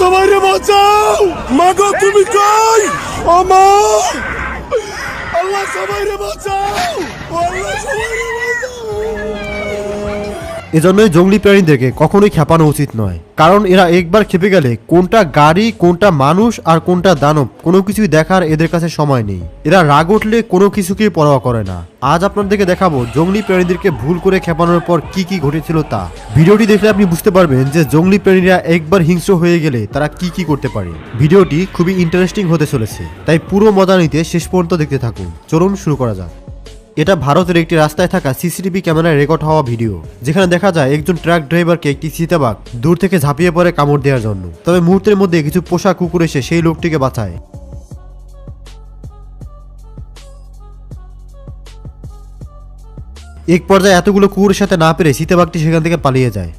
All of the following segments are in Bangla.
সবাইরে বাঁচাও, মাগো তুমি কই? ও মা, আল্লাহ সবাইরে বাঁচাও, আল্লাহ সবাইরে বাঁচাও। এজন্যই জঙ্গলি প্রাণীদেরকে কখনোই খেপানো উচিত নয়, কারণ এরা একবার খেপে গেলে কোনটা গাড়ি, কোনটা মানুষ আর কোনটা দানব কোনো কিছুই দেখার এদের কাছে সময় নেই। এরা রাগ উঠলে কোনো কিছুকেই পরোয়া করে না। আজ আপনাদেরকে দেখাবো জঙ্গলি প্রাণীদেরকে ভুল করে খেপানোর পর কি কি ঘটেছিল তা। ভিডিওটি দেখলে আপনি বুঝতে পারবেন যে জঙ্গলি প্রাণীরা একবার হিংস্র হয়ে গেলে তারা কি কি করতে পারে। ভিডিওটি খুবই ইন্টারেস্টিং হতে চলেছে, তাই পুরো মজা নিতে শেষ পর্যন্ত দেখতে থাকুন। চলুন শুরু করা যাক। এটা ভারতের একটি রাস্তায় থাকা সিসিটিভি ক্যামেরায় রেকর্ড হওয়া ভিডিও, যেখানে দেখা যায় একজন ট্রাক ড্রাইভারকে একটি চিতাবাঘ দূর থেকে ঝাঁপিয়ে পড়ে কামড় দেওয়ার জন্য। তবে মুহূর্তের মধ্যে কিছু পোষা কুকুর এসে সেই লোকটিকে বাঁচায়। এক পর্যায়ে এতগুলো কুকুরের সাথে না পেরে চিতাবাঘটি সেখান থেকে পালিয়ে যায়।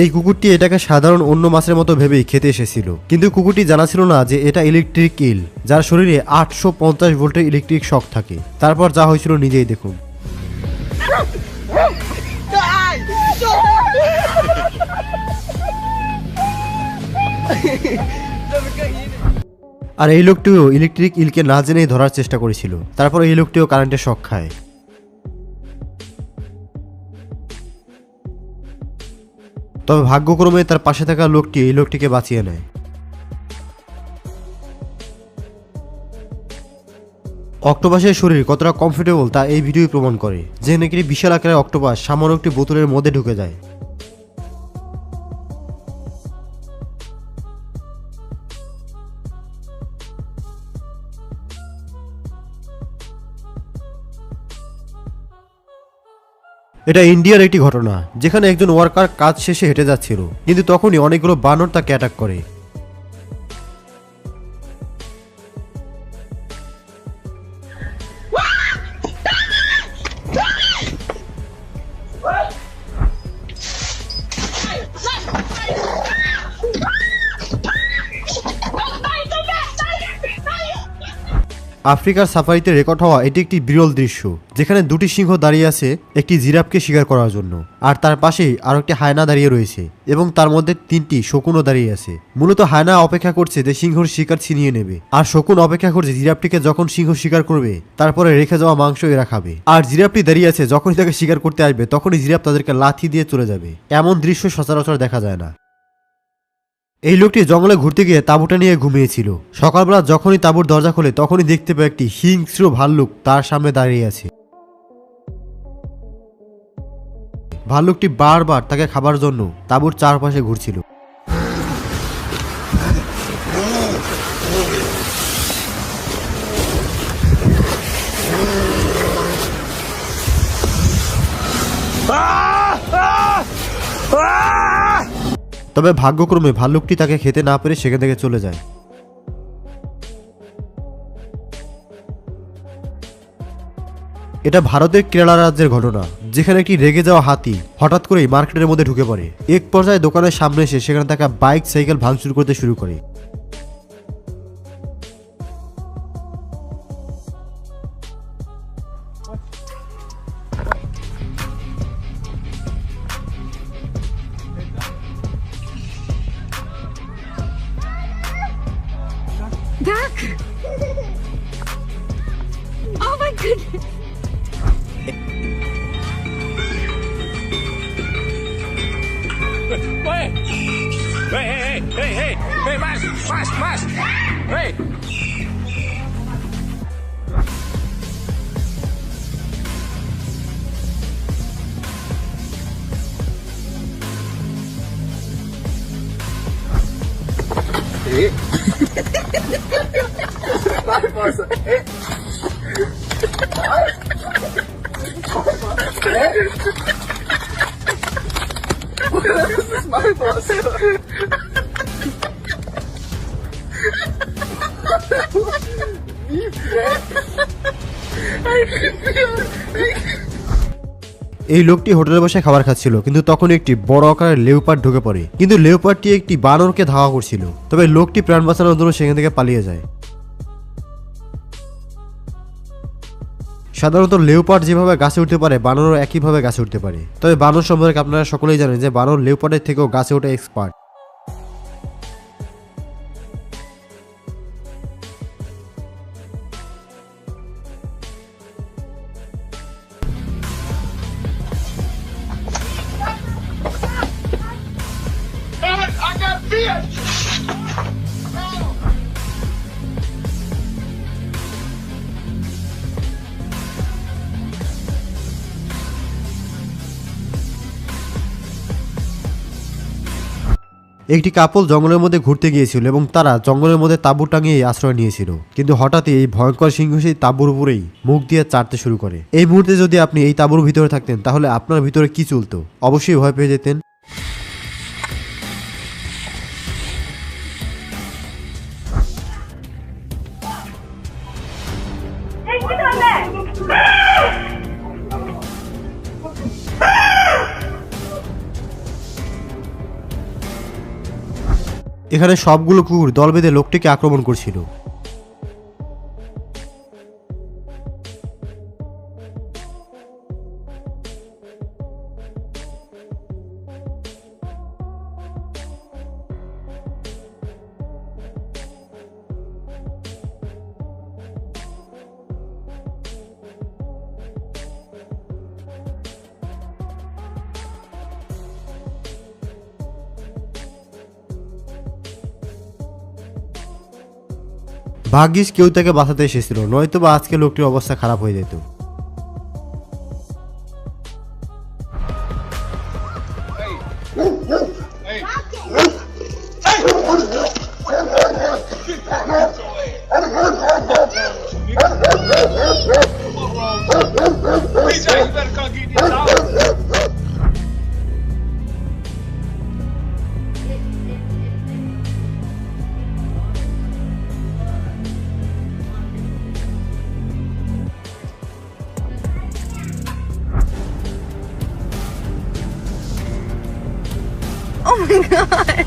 এই কুকুরটি এটাকে সাধারণ অন্য মাছের মতো ভেবেই খেতে এসেছিল, কিন্তু কুকুরটি জানা ছিল না যে এটা ইলেকট্রিক ইল, যার শরীরে 850 ভোল্টের ইলেকট্রিক শক থাকে। তারপর যা হয়েছিল নিজেই দেখুন। আর এই লোকটিও ইলেকট্রিক ইলকে না জেনেই ধরার চেষ্টা করেছিল। তারপর এই লোকটিও কারেন্টের শক খায়। তবে ভাগ্যক্রমে তার পাশে থাকা লোকটি এই লোকটিকে বাঁচিয়ে নেয়। অক্টোপাসের শরীর কতটা কমফোর্টেবল তা এই ভিডিও প্রমাণ করে, যে নাকি বিশাল আকারের অক্টোপাস সামান্য একটি বোতলের মধ্যে ঢুকে যায়। এটা ইন্ডিয়ার একটি ঘটনা, যেখানে একজন ওয়ার্কার কাজ শেষে হেঁটে যাচ্ছিল, কিন্তু তখনই অনেকগুলো বানর তাকে অ্যাটাক করে। আফ্রিকার সাফারিতে রেকর্ড হওয়া এটি একটি বিরল দৃশ্য, যেখানে দুটি সিংহ দাঁড়িয়ে আছে একটি জিরাফকে শিকার করার জন্য, আর তার পাশেই আরো একটি হায়না দাঁড়িয়ে রয়েছে এবং তার মধ্যে 3টি শকুনও দাঁড়িয়ে আছে। মূলত হায়না অপেক্ষা করছে যে সিংহর শিকার ছিনিয়ে নেবে, আর শকুন অপেক্ষা করছে জিরাফটিকে যখন সিংহ শিকার করবে তারপরে রেখে যাওয়া মাংস এরা খাবে। আর জিরাফটি দাঁড়িয়ে আছে, যখনই তাকে শিকার করতে আসবে তখনই জিরাফ তাদেরকে লাথি দিয়ে চলে যাবে। এমন দৃশ্য সচরাচর দেখা যায় না। এই লোকটি জঙ্গলে ঘুরতে গিয়ে তাঁবুটা নিয়ে ঘুমিয়েছিল। সকালবেলা যখনই তাঁবুর দরজা খোলে তখনই দেখতে পায় একটি হিংস্র ভাল্লুক তার সামনে দাঁড়িয়ে আছে। ভাল্লুকটি বারবার তাকে খাবার জন্য তাঁবুর চারপাশে ঘুরছিল। তবে ভাগ্যক্রমে ভাল্লুকটি তাকে খেতে না পেরে সেখান থেকে চলে যায়। এটা ভারতের কেরালা রাজ্যের ঘটনা, যেখানে একটি রেগে যাওয়া হাতি হঠাৎ করেই মার্কেটের মধ্যে ঢুকে পড়ে। এক পর্যায়ে দোকানের সামনে এসে সেখানে থাকা বাইক সাইকেল ভাঙচুর করতে শুরু করে। Duck! Oh my goodness! Hey! Hey, más! Hey! Das ist mein Boss. এই লোকটি হোটেলে বসে খাবার খাচ্ছিল, কিন্তু তখন একটি বড় আকারের লেউপার্ড ঢুকে পড়ে। কিন্তু লেউপার্ডটি একটি বানরকে ধাওয়া করছিল, তবে লোকটি প্রাণ বাঁচানোর জন্য সেখান থেকে পালিয়ে যায়। সাধারণত লেউপার্ড যেভাবে গাছে উঠতে পারে, বানরও একইভাবে গাছে উঠতে পারে। তবে বানর সম্পর্কে আপনারা সকলেই জানেন যে বানর লেউপার্ডের থেকেও গাছে ওঠা এক্সপার্ট। I got fish! একটি কাপল জঙ্গলের মধ্যে ঘুরতে গিয়েছিল এবং তারা জঙ্গলের মধ্যে তাঁবু টাঙিয়ে আশ্রয় নিয়েছিল, কিন্তু হঠাৎই এই ভয়ঙ্কর সিংহ সেই তাঁবুর উপরেই মুখ দিয়ে চাটতে শুরু করে। এই মুহূর্তে যদি আপনি এই তাঁবুর ভিতরে থাকতেন তাহলে আপনার ভিতরে কি চলতো? অবশ্যই ভয় পেয়ে যেতেন। এখানে সবগুলো কুকুর দল বেঁধে লোকটিকে আক্রমণ করছিল। ভাগ্যিস কেউ তাকে বাঁচাতে এসেছিল, নয়তো বা আজকে লোকটির অবস্থা খারাপ হয়ে যেত। Please, you better come get this out. Oh my god!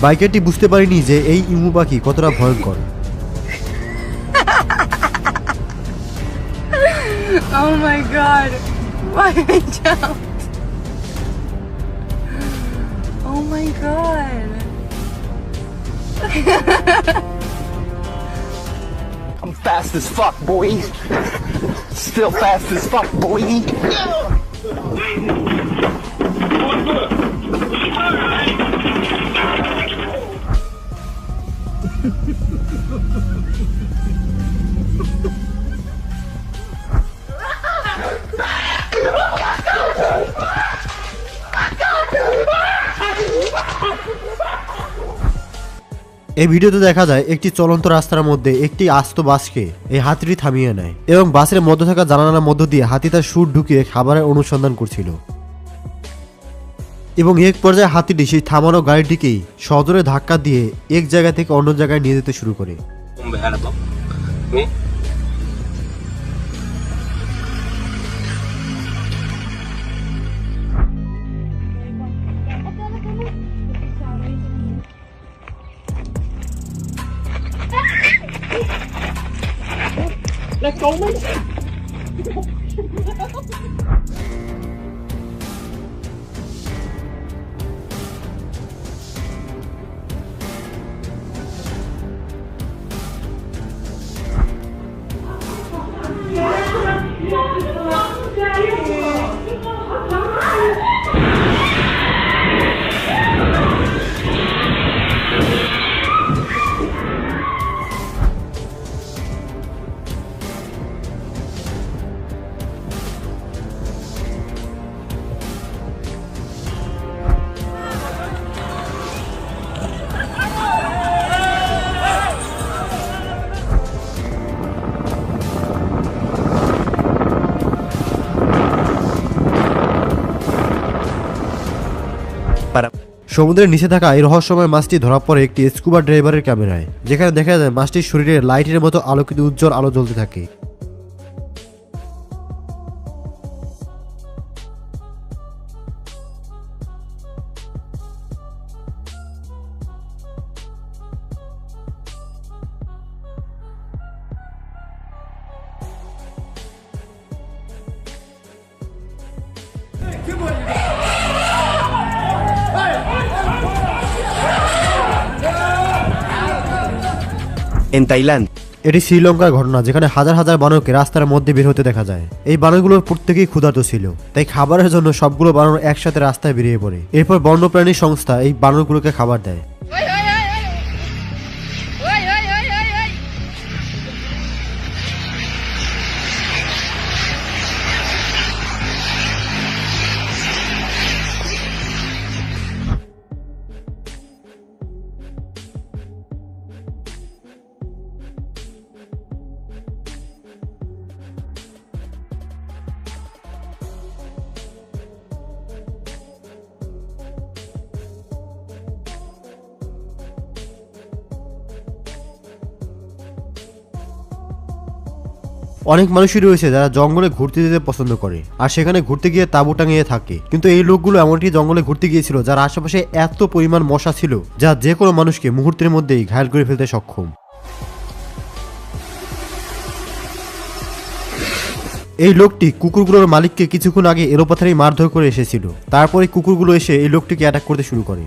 বাইকারটি বুঝতে পারেনি যে এই ইমু পাখি কতটা ভয়ঙ্কর। Oh my god! Why I jumped? Oh my god! I'm fast as fuck, boy. Still fast as fuck, boy. এই ভিডিওতে দেখা যায় একটি চলন্ত রাস্তার মধ্যে একটি আস্ত বাসকে এই হাতিটি থামিয়ে নেয় এবং বাসের মধ্যে থাকা জানালার মধ্য দিয়ে হাতি তার সুর ঢুকিয়ে খাবারের অনুসন্ধান করছিল এবং এক পর্যায়ে হাতিটি সেই থামানো গাড়িটিকেই সজোরে ধাক্কা দিয়ে এক জায়গা থেকে অন্য জায়গায় নিয়ে যেতে শুরু করে। সমুদ্রের নিচে থাকা এই রহস্যময় মাছটি ধরা পড়ে একটি স্কুবা ড্রাইভারের ক্যামেরায়, যেখানে দেখা যায় মাছটির শরীরে লাইটের মতো আলোকিত উজ্জ্বল আলো জ্বলতে থাকে। en Tailandia. এটি শ্রীলঙ্কার ঘটনা, যেখানে হাজার হাজার বানরকে রাস্তার মধ্যে বের হতে দেখা যায়। এই বানরগুলোর প্রত্যেকেই ক্ষুধার্ত ছিল, তাই খাবারের জন্য সবগুলো বানর একসাথে রাস্তায় বেরিয়ে পড়ে। এরপর বন্যপ্রাণী সংস্থা এই বানরগুলোকে খাবার দেয়। অনেক মানুষই রয়েছে যারা জঙ্গলে ঘুরতে যেতে পছন্দ করে, আর সেখানে ঘুরতে গিয়ে তাঁবু টাঙিয়ে থাকে। কিন্তু এই লোকগুলো এমনটি জঙ্গলে ঘুরতে গিয়েছিল যার আশেপাশে এত পরিমাণ মশা ছিল যা যে কোনো মানুষকে মুহূর্তের মধ্যেই ঘায়েল করে ফেলতে সক্ষম। এই লোকটি কুকুরগুলোর মালিককে কিছুক্ষণ আগে এলোপাথারি মারধর করে এসেছিল। তারপরে কুকুরগুলো এসে এই লোকটিকে অ্যাটাক করতে শুরু করে।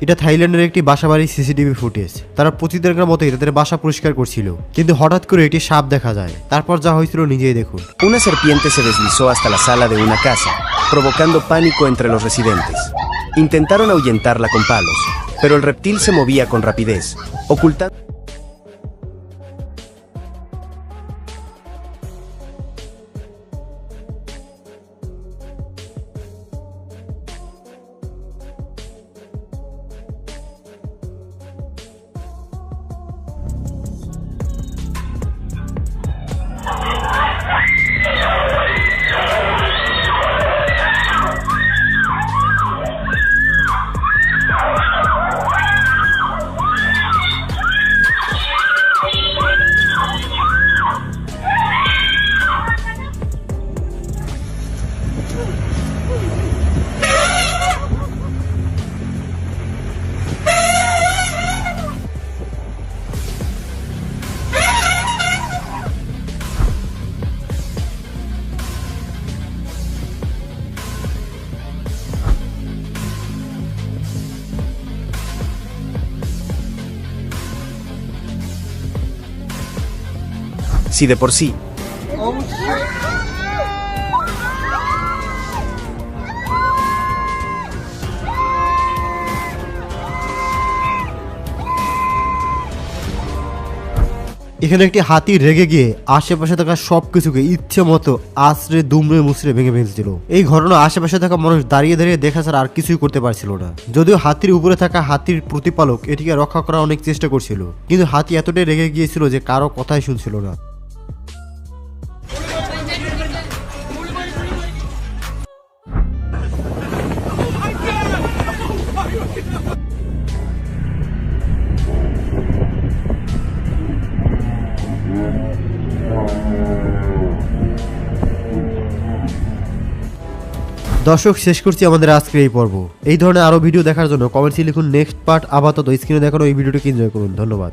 এটা থাইল্যান্ডের একটি বাসাবাড়ির সিসিটিভি ফুটেজ। তারা প্রতিদিনের মতোই তাদের বাসা পরিষ্কার করছিল, কিন্তু হঠাৎ করে একটি সাপ দেখা যায়। তারপর যা হয়েছিল নিজেই দেখুন। Una serpiente se deslizó hasta la sala de una casa, provocando pánico entre los residentes. Intentaron ahuyentarla con palos, pero el reptil se movía con rapidez, ocultando... Si de por sí এখানে একটি হাতি রেগে গিয়ে আশেপাশে থাকা সবকিছুকে ইচ্ছে মতো আছড়ে দুমড়ে মুচড়ে ভেঙে ফেলছিল। এই ঘটনা আশেপাশে থাকা মানুষ দাঁড়িয়ে দাঁড়িয়ে দেখা ছাড়া আর কিছুই করতে পারছিল না। যদিও হাতির উপরে থাকা হাতির প্রতিপালক এটিকে রক্ষা করার অনেক চেষ্টা করছিল, কিন্তু হাতি এতটাই রেগে গিয়েছিল যে কারো কথাই শুনছিল না। দর্শক, শেষ করছি আমাদের আজকের এই পর্ব। এই ধরনের আরো ভিডিও দেখার জন্য কমেন্টসে লিখুন নেক্সট পার্ট। আপাতত স্ক্রিনে দেখানো এই ভিডিওটিকে এনজয় করুন। ধন্যবাদ।